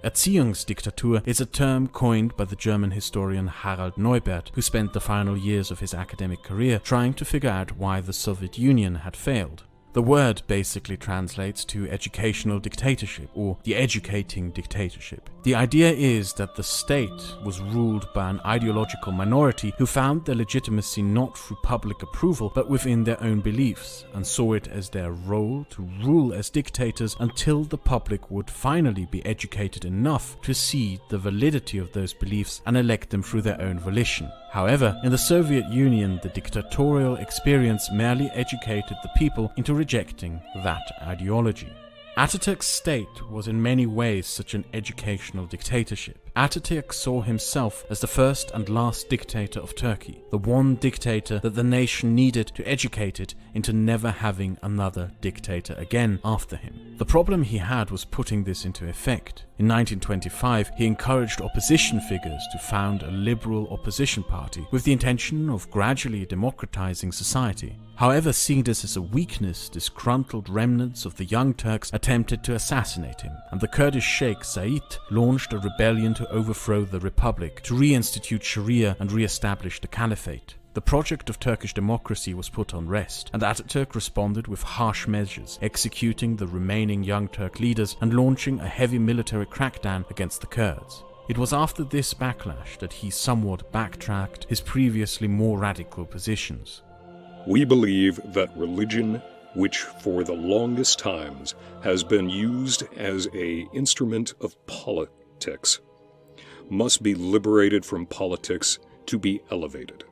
Erziehungsdiktatur is a term coined by the German historian Harald Neubert, who spent the final years of his academic career trying to figure out why the Soviet Union had failed. The word basically translates to educational dictatorship, or the educating dictatorship. The idea is that the state was ruled by an ideological minority who found their legitimacy not through public approval but within their own beliefs, and saw it as their role to rule as dictators until the public would finally be educated enough to see the validity of those beliefs and elect them through their own volition. However, in the Soviet Union, the dictatorial experience merely educated the people into rejecting that ideology. Ataturk's state was in many ways such an educational dictatorship. Ataturk saw himself as the first and last dictator of Turkey, the one dictator that the nation needed to educate it into never having another dictator again after him. The problem he had was putting this into effect. In 1925, he encouraged opposition figures to found a liberal opposition party with the intention of gradually democratizing society. However, seeing this as a weakness, disgruntled remnants of the Young Turks attempted to assassinate him, and the Kurdish Sheikh Said launched a rebellion to overthrow the republic, to reinstitute Sharia and re-establish the caliphate. The project of Turkish democracy was put on rest, and Ataturk responded with harsh measures, executing the remaining Young Turk leaders and launching a heavy military crackdown against the Kurds. It was after this backlash that he somewhat backtracked his previously more radical positions. We believe that religion, which for the longest times has been used as an instrument of politics, must be liberated from politics to be elevated.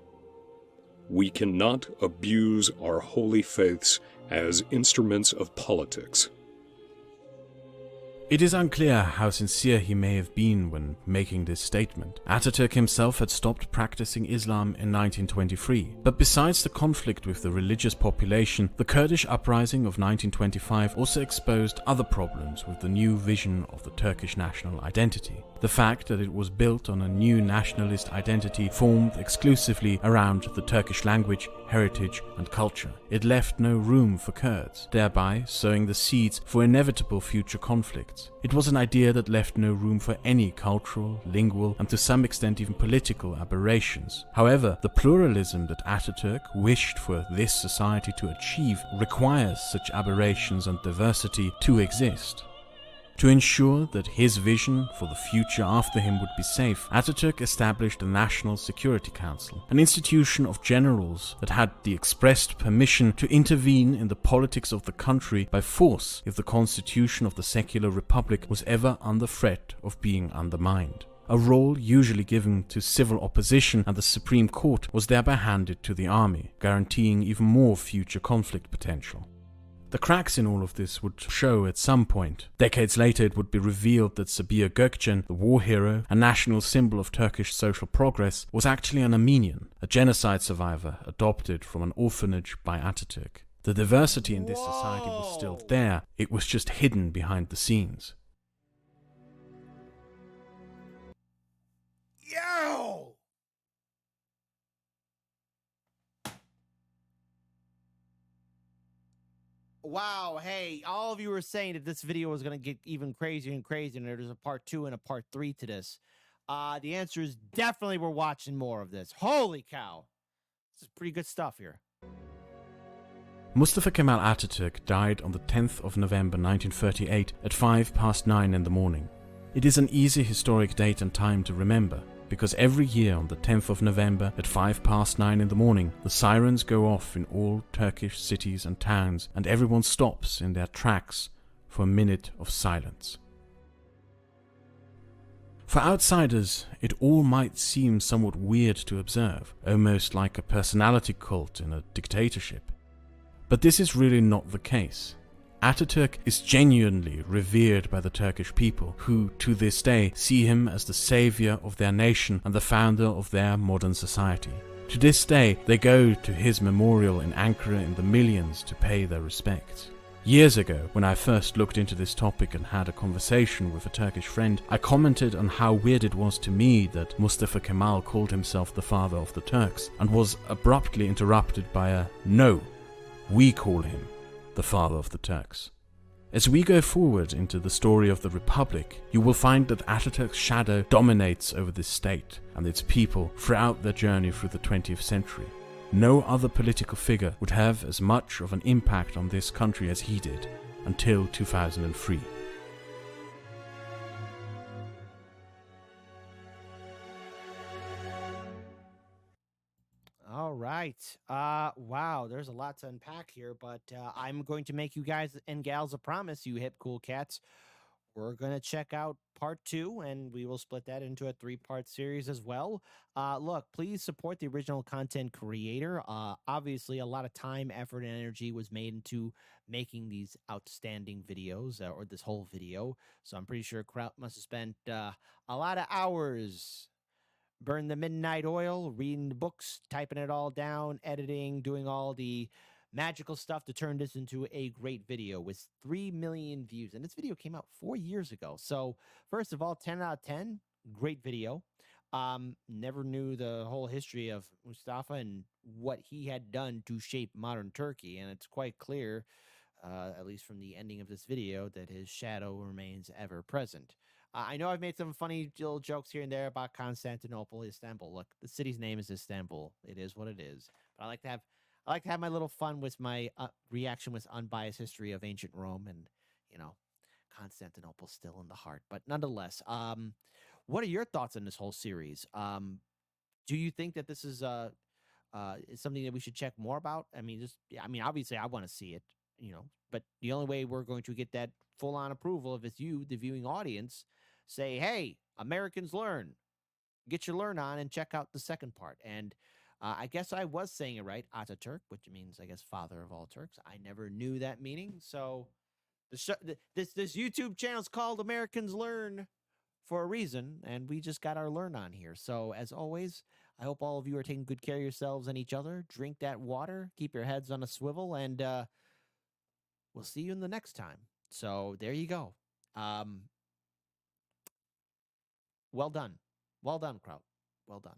We cannot abuse our holy faiths as instruments of politics. It is unclear how sincere he may have been when making this statement. Ataturk himself had stopped practicing Islam in 1923, but besides the conflict with the religious population, the Kurdish uprising of 1925 also exposed other problems with the new vision of the Turkish national identity. The fact that it was built on a new nationalist identity formed exclusively around the Turkish language, heritage and culture. It left no room for Kurds, thereby sowing the seeds for inevitable future conflicts. It was an idea that left no room for any cultural, lingual and to some extent even political aberrations. However, the pluralism that Ataturk wished for this society to achieve requires such aberrations and diversity to exist. To ensure that his vision for the future after him would be safe, Ataturk established the National Security Council, an institution of generals that had the expressed permission to intervene in the politics of the country by force if the constitution of the secular republic was ever under threat of being undermined. A role usually given to civil opposition, and the Supreme Court was thereby handed to the army, guaranteeing even more future conflict potential. The cracks in all of this would show at some point. Decades later, it would be revealed that Sabiha Gökçen, the war hero, a national symbol of Turkish social progress, was actually an Armenian, a genocide survivor adopted from an orphanage by Ataturk. The diversity in this society was still there, it was just hidden behind the scenes. Yo! Wow, hey, all of you were saying that this video was going to get even crazier and crazier, and there's a part 2 and a part 3 to this. The answer is definitely we're watching more of this. Holy cow. This is pretty good stuff here. Mustafa Kemal Atatürk died on the 10th of November 1938 at 9:05 in the morning. It is an easy historic date and time to remember, because every year on the 10th of November at 9:05 in the morning, the sirens go off in all Turkish cities and towns, and everyone stops in their tracks for a minute of silence. For outsiders, it all might seem somewhat weird to observe, almost like a personality cult in a dictatorship. But this is really not the case. Ataturk is genuinely revered by the Turkish people, who to this day see him as the savior of their nation and the founder of their modern society. To this day, they go to his memorial in Ankara in the millions to pay their respects. Years ago, when I first looked into this topic and had a conversation with a Turkish friend, I commented on how weird it was to me that Mustafa Kemal called himself the father of the Turks, and was abruptly interrupted by a "No, we call him the father of the Turks." As we go forward into the story of the Republic, you will find that Ataturk's shadow dominates over this state and its people throughout their journey through the 20th century. No other political figure would have as much of an impact on this country as he did, until 2003. All right. Wow, there's a lot to unpack here, but I'm going to make you guys and gals a promise, you hip cool cats. We're going to check out part 2, and we will split that into a 3-part series as well. Look, please support the original content creator. Obviously, a lot of time, effort, and energy was made into making these outstanding videos, or this whole video. So I'm pretty sure Kraut must have spent a lot of hours, burn the midnight oil, reading the books, typing it all down, editing, doing all the magical stuff to turn this into a great video with 3 million views. And this video came out 4 years ago. So first of all, 10 out of 10, great video. Never knew the whole history of Mustafa and what he had done to shape modern Turkey. And it's quite clear, at least from the ending of this video, that his shadow remains ever present. I know I've made some funny little jokes here and there about Constantinople, Istanbul. Look, the city's name is Istanbul. It is what it is. But I like to have my little fun with my reaction with unbiased history of ancient Rome, and Constantinople still in the heart. But nonetheless, what are your thoughts on this whole series? Do you think that this is something that we should check more about? Obviously, I want to see it, but the only way we're going to get that full-on approval if it's you, the viewing audience, say, hey, Americans learn. Get your learn on and check out the second part. And I guess I was saying it right, Ataturk, which means, I guess, father of all Turks. I never knew that meaning. So this YouTube channel is called Americans Learn for a reason, and we just got our learn on here. So as always, I hope all of you are taking good care of yourselves and each other. Drink that water, keep your heads on a swivel, and we'll see you in the next time. So there you go. Well done. Well done, Kraut. Well done.